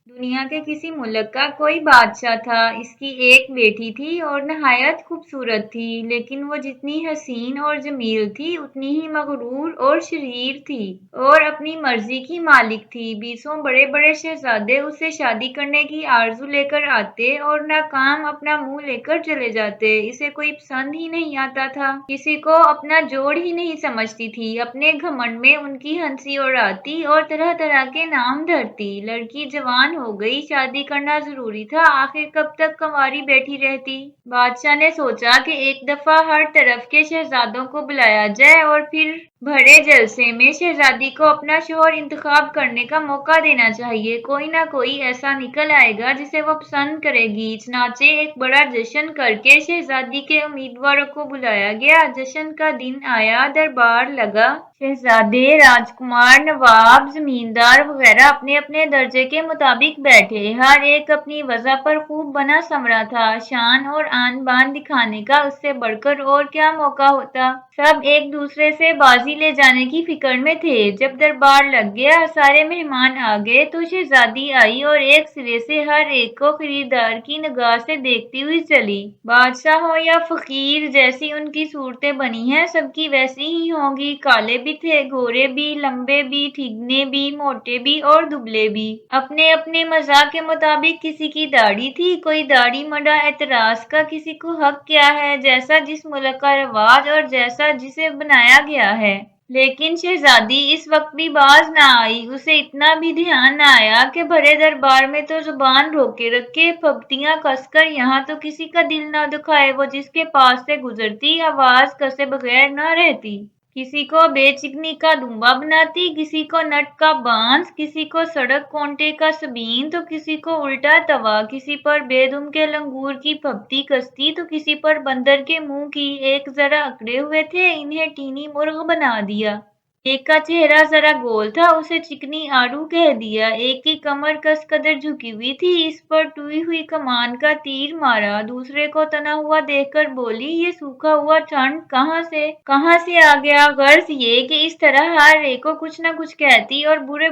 दुनिया के किसी मुल्क का कोई बादशाह था। इसकी एक बेटी थी और नहायत खूबसूरत थी, लेकिन वो जितनी हसीन और जमील थी उतनी ही मगरूर और शरीर थी और अपनी मर्जी की मालिक थी। बीसों बड़े बड़े शहजादे उससे शादी करने की आरजू लेकर आते और नाकाम अपना मुंह लेकर चले जाते। इसे कोई पसंद ही नहीं आता था, किसी को अपना जोड़ ही नहीं समझती थी। अपने घमंड में उनकी हंसी उड़ाती और तरह तरह के नाम धरती। लड़की जवान हो गई, शादी करना जरूरी था, आखिर कब तक कंवारी बैठी रहती। बादशाह ने सोचा कि एक दफा हर तरफ के शहजादों को बुलाया जाए और फिर बड़े जलसे में शहजादी को अपना शौहर इंतखाब करने का मौका देना चाहिए। कोई ना कोई ऐसा निकल आएगा जिसे वो पसंद करेगी। चनाचे एक बड़ा जश्न करके शहजादी के उम्मीदवारों को बुलाया गया। जश्न का दिन आया, दरबार लगा। शहजादे, राजकुमार, नवाब, जमींदार वगैरह अपने अपने दर्जे के मुताबिक बैठे। हर एक अपनी वजह पर खूब बना समरा था। शान और आन बान दिखाने का उससे बढ़कर और क्या मौका होता। सब एक दूसरे से बाजी ले जाने की फिक्र में थे। जब दरबार लग गया, सारे मेहमान आ गए तो शहजादी आई और एक सिरे से हर एक को खरीदार की निगाह से देखती हुई चली। बादशाह हो या फकीर, जैसी उनकी सूरतें बनी हैं सबकी वैसी ही होंगी। काले भी थे, गोरे भी, लंबे भी, ठिगने भी, मोटे भी और दुबले भी। अपने अपने मजाक के मुताबिक किसी की दाढ़ी थी, कोई दाढ़ी मड़ा एतराज का, किसी को हक क्या है, जैसा जिस मुल्क का रिवाज और जैसा जिसे बनाया गया है। लेकिन शहजादी इस वक्त भी बाज ना आई। उसे इतना भी ध्यान न आया कि भरे दरबार में तो जुबान रोके रखे, फब्तियां कसकर यहाँ तो किसी का दिल ना दुखाए। वो जिसके पास से गुजरती आवाज कसे बगैर न रहती। किसी को बेचिकनी का दूंबा बनाती, किसी को नट का बांस, किसी को सड़क कोंटे का सबीन, तो किसी को उल्टा तवा, किसी पर बेदुम के लंगूर की फब्ती कसती, तो किसी पर बंदर के मुंह की। एक जरा अकड़े हुए थे, इन्हें टीनी मुर्ग बना दिया। एक का चेहरा जरा गोल था, उसे चिकनी आड़ू कह दिया। एक की कमर कस कदर झुकी हुई थी, इस पर टूई हुई कमान का तीर मारा। दूसरे को तना हुआ देखकर बोली, ये सूखा हुआ ठंड कहाँ से आ गया। गर्ज ये कि इस तरह हर एक को कुछ न कुछ कहती और बुरे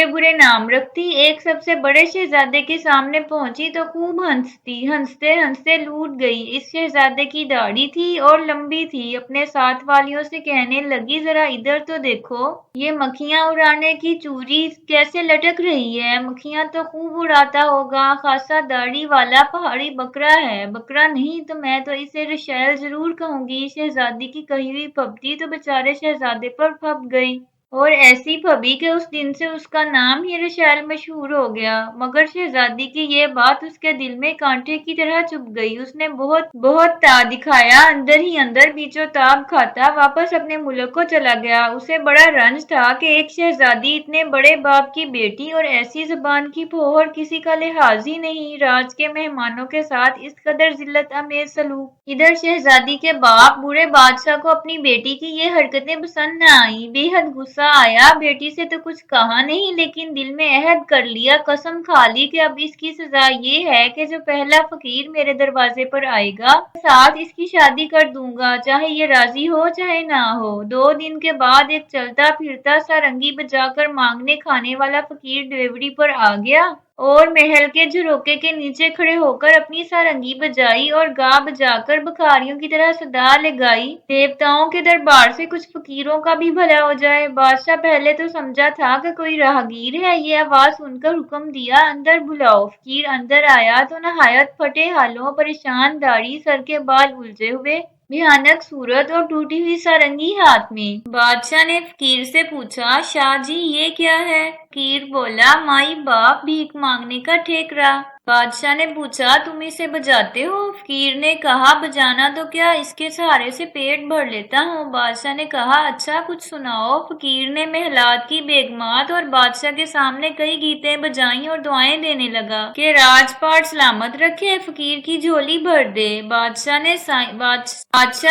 बुरे नाम रखती। एक सबसे बड़े शहजादे के सामने पहुंची तो खूब हंसती, हंसते हंसते लूट गई। इस शहजादे की दाढ़ी थी और लंबी थी। अपने साथ वालियों से कहने लगी, जरा इधर तो देखो, ये मक्खियां उड़ाने की चूड़ी कैसे लटक रही है। मक्खियां तो खूब उड़ाता होगा, खासा दाढ़ी वाला पहाड़ी बकरा है। बकरा नहीं तो मैं तो इसे रशैल जरूर कहूंगी। शहजादी की कही हुई फब्ती तो बेचारे शहजादे पर फब गई और ऐसी फबी कि उस दिन से उसका नाम ही रशैल मशहूर हो गया। मगर शहजादी की ये बात उसके दिल में कांटे की तरह चुभ गई। उसने बहुत बहुत ता दिखाया, अंदर ही अंदर बीचों ताब खाता वापस अपने मुल्क को चला गया। उसे बड़ा रंज था कि एक शहजादी, इतने बड़े बाप की बेटी और ऐसी जुबान की फोहर, किसी का लिहाज ही नहीं, राज के मेहमानों के साथ इस कदर जिल्लत अमेज सलूक। इधर शहजादी के बाप बूढ़े बादशाह को अपनी बेटी की ये हरकतें पसंद न आई। बेहद गुस्सा आया। बेटी से तो कुछ कहा नहीं, लेकिन दिल में अहद कर लिया, कसम खा ली कि अब इसकी सजा ये है कि जो पहला फकीर मेरे दरवाजे पर आएगा, साथ इसकी शादी कर दूंगा, चाहे ये राजी हो चाहे ना हो। 2 दिन के बाद एक चलता फिरता सारंगी बजाकर मांगने खाने वाला फकीर डिलीवरी पर आ गया और महल के झरोके के नीचे खड़े होकर अपनी सारंगी बजाई और गा बजाकर भिखारियों की तरह सदा लगाई, देवताओं के दरबार से कुछ फकीरों का भी भला हो जाए। बादशाह पहले तो समझा था कि कोई राहगीर है। ये आवाज सुनकर हुक्म दिया, अंदर बुलाओ। फकीर अंदर आया तो नहायत फटे हालों, परेशान, दाढ़ी, सर के बाल उलझे हुए, भयानक सूरत और टूटी हुई सारंगी हाथ में। बादशाह ने फकीर से पूछा, शाह जी ये क्या है। फकीर बोला, माई बाप भीख मांगने का ठेकरा। बादशाह ने पूछा, तुम इसे बजाते हो। फकीर ने कहा, बजाना तो क्या, इसके सहारे से पेट भर लेता हूँ। बादशाह ने कहा, अच्छा कुछ सुनाओ। फकीर ने महलात की बेगमात और बादशाह के सामने कई गीतें बजाई और दुआएं देने लगा कि राजपाट सलामत रखे, फकीर की झोली भर दे। बादशाह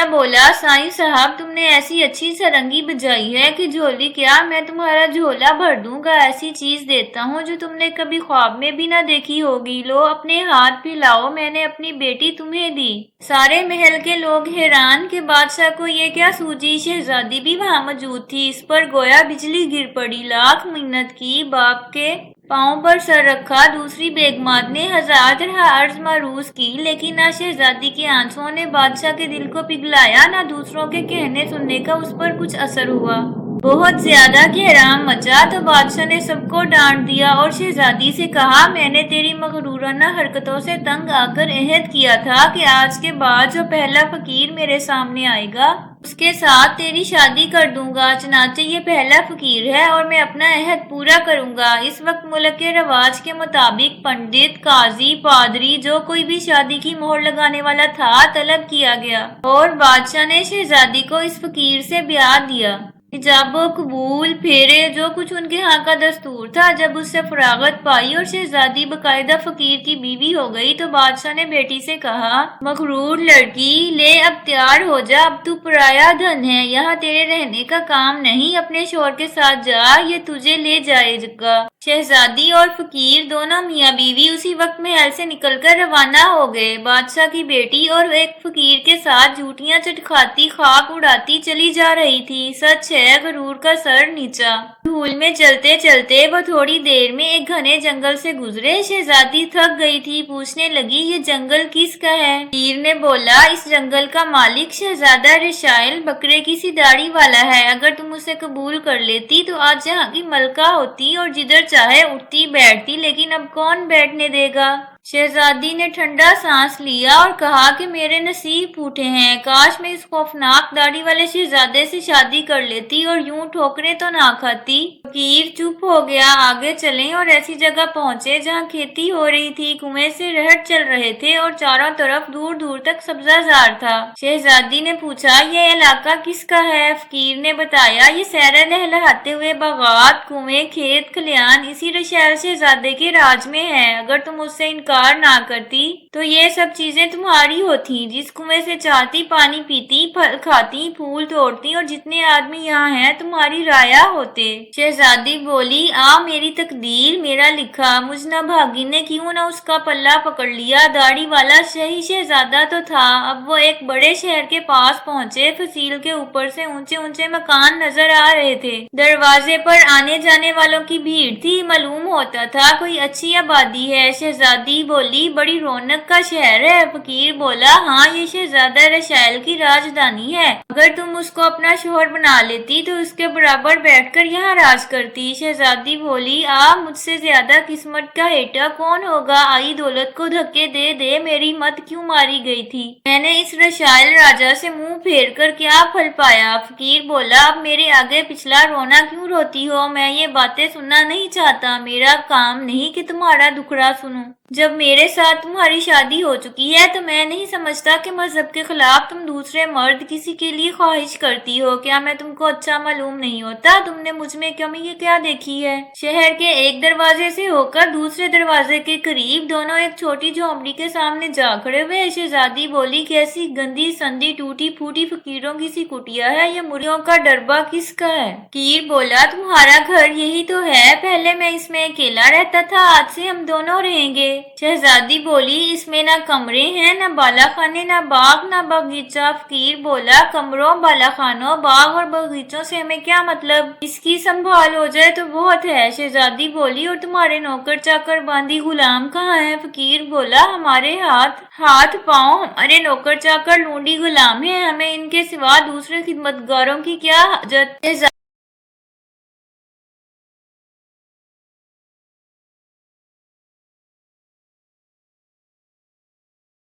बोला, साईं साहब तुमने ऐसी अच्छी सारंगी बजाई है कि झोली क्या, मैं तुम्हारा झोला भर दूंगा। ऐसी चीज देता हूँ जो तुमने कभी ख्वाब में भी ना देखी होगी। लो अपने हाथ फैलाओ, मैंने अपनी बेटी तुम्हें दी। सारे महल के लोग हैरान कि बादशाह को ये क्या सूझी। शहजादी भी वहां मौजूद थी। इस पर गोया बिजली गिर पड़ी। लाख मिन्नत की बाप के پاؤں پر سر رکھا۔ دوسری بیگمات نے ہزار طرح عرض معروض کی، لیکن نہ شہزادی کے آنسوؤں نے بادشاہ کے دل کو پگھلایا، نہ دوسروں کے کہنے سننے کا اس پر کچھ اثر ہوا۔ بہت زیادہ کہرام مچا تو بادشاہ نے سب کو ڈانٹ دیا اور شہزادی سے کہا، میں نے تیری مغرورانہ حرکتوں سے تنگ آ کر عہد کیا تھا کہ آج کے بعد جو پہلا فقیر میرے سامنے آئے گا اس کے ساتھ تیری شادی کر دوں گا۔ چنانچہ یہ پہلا فقیر ہے اور میں اپنا عہد پورا کروں گا۔ اس وقت ملک کے رواج کے مطابق پنڈت، قاضی، پادری، جو کوئی بھی شادی کی مہر لگانے والا تھا طلب کیا گیا اور بادشاہ نے شہزادی کو اس فقیر سے بیعت دیا۔ حجاب و قبول، پھیرے، جو کچھ ان کے ہاں کا دستور تھا۔ جب اس سے فراغت پائی اور شہزادی باقاعدہ فقیر کی بیوی ہو گئی تو بادشاہ نے بیٹی سے کہا، مغرور لڑکی، لے اب تیار ہو جا، اب تو پرایا دھن ہے، یہاں تیرے رہنے کا کام نہیں، اپنے شوہر کے ساتھ جا، یہ تجھے لے جائے گا۔ شہزادی اور فقیر دونوں میاں بیوی اسی وقت محل سے نکل کر روانہ ہو گئے۔ بادشاہ کی بیٹی اور ایک فقیر کے ساتھ جھوٹیاں چٹکھاتی، خاک اڑاتی چلی جا رہی تھی۔ سچ ہے، غرور کا سر نیچا۔ دھول میں چلتے چلتے وہ تھوڑی دیر میں ایک گھنے جنگل سے گزرے۔ شہزادی تھک گئی تھی، پوچھنے لگی، یہ جنگل کس کا ہے؟ فقیر نے بولا، اس جنگل کا مالک شہزادہ رشائل بکرے کی سی داڑھی والا ہے۔ اگر تم اسے قبول کر لیتی تو آج یہاں کی ملکہ ہوتی اور جدھر چاہے اٹھتی بیٹھتی، لیکن اب کون بیٹھنے دے گا؟ شہزادی نے ٹھنڈا سانس لیا اور کہا کہ میرے نصیب پھوٹے ہیں، کاش میں اس خوفناک داڑھی والے شہزادے سے شادی کر لیتی اور یوں ٹھوکریں تو نہ کھاتی۔ فقیر چپ ہو گیا۔ آگے چلے اور ایسی جگہ پہنچے جہاں کھیتی ہو رہی تھی، کنویں سے رہٹ چل رہے تھے اور چاروں طرف دور دور تک سبزہ زار تھا۔ شہزادی نے پوچھا، یہ علاقہ کس کا ہے؟ فقیر نے بتایا، یہ صحرا لہلہاتے ہوئے باغات، کنویں، کھیت کھلیان اسی رشائل شہزادے کے راج میں ہے۔ اگر تم اس سے انکار نہ کرتی تو یہ سب چیزیں تمہاری ہوتی، جس کنویں سے چاہتی پانی پیتی، پھل کھاتی، پھول توڑتی، اور جتنے آدمی یہاں ہیں تمہاری رعایا ہوتے۔ شہزادی بولی، میری تقدیر، میرا لکھا، مجھ نہ بھاگی نے کیوں نہ اس کا پلہ پکڑ لیا۔ داڑھی والا شاہی شہزادہ تو تھا۔ اب وہ ایک بڑے شہر کے پاس پہنچے۔ فصیل کے اوپر سے اونچے اونچے مکان نظر آ رہے تھے۔ دروازے پر آنے جانے والوں کی بھیڑ تھی، معلوم ہوتا تھا کوئی اچھی آبادی ہے۔ شہزادی بولی، بڑی رونق کا شہر ہے۔ فقیر بولا، ہاں، یہ شہزادہ رشائل کی راجدھانی ہے۔ اگر تم اس کو اپنا شوہر بنا لیتی تو اس کے برابر بیٹھ کر یہاں راج کرتی۔ شہزادی بولی، مجھ سے زیادہ قسمت کا ہیٹا کون ہوگا؟ آئی دولت کو دھکے دے دے میری مت کیوں ماری گئی تھی؟ میں نے اس رشائل راجا سے منہ پھیر کر کیا پھل پایا؟ فقیر بولا، اب میرے آگے پچھلا رونا کیوں روتی ہو؟ میں یہ باتیں سننا نہیں چاہتا، میرا کام نہیں کہ تمہارا دکھڑا سنوں۔ جب میرے ساتھ تمہاری شادی ہو چکی ہے تو میں نہیں سمجھتا کہ مذہب کے خلاف تم دوسرے مرد کسی کے لیے خواہش کرتی ہو۔ کیا میں تم کو اچھا معلوم نہیں ہوتا؟ تم نے مجھ میں کمی کیا دیکھی ہے؟ شہر کے ایک دروازے سے ہو کر دوسرے دروازے کے قریب دونوں ایک چھوٹی جھونپڑی کے سامنے جا کھڑے ہوئے۔ شہزادی بولی، کیسی گندی سندی ٹوٹی پھوٹی فقیروں کی سی کٹیا ہے، یہ مرغیوں کا ڈربہ کس کا ہے؟ فقیر بولا، تمہارا گھر یہی تو ہے، پہلے میں اس میں اکیلا رہتا تھا، آج سے ہم دونوں رہیں گے۔ شہزادی بولی، اس میں نہ کمرے ہیں، نہ بالا خانے، نہ باغ، نہ باغیچہ۔ فقیر بولا، کمروں، بالا خانوں، باغ اور باغیچوں سے ہمیں کیا مطلب؟ اس کی سنبھال ہو جائے تو بہت ہے۔ شہزادی بولی، اور تمہارے نوکر چاکر باندی غلام کہاں ہیں؟ فقیر بولا، ہمارے ہاتھ پاؤں، ہمارے نوکر چاکر لونڈی غلام ہیں، ہمیں ان کے سوا دوسرے خدمتگاروں کی کیا حاجت؟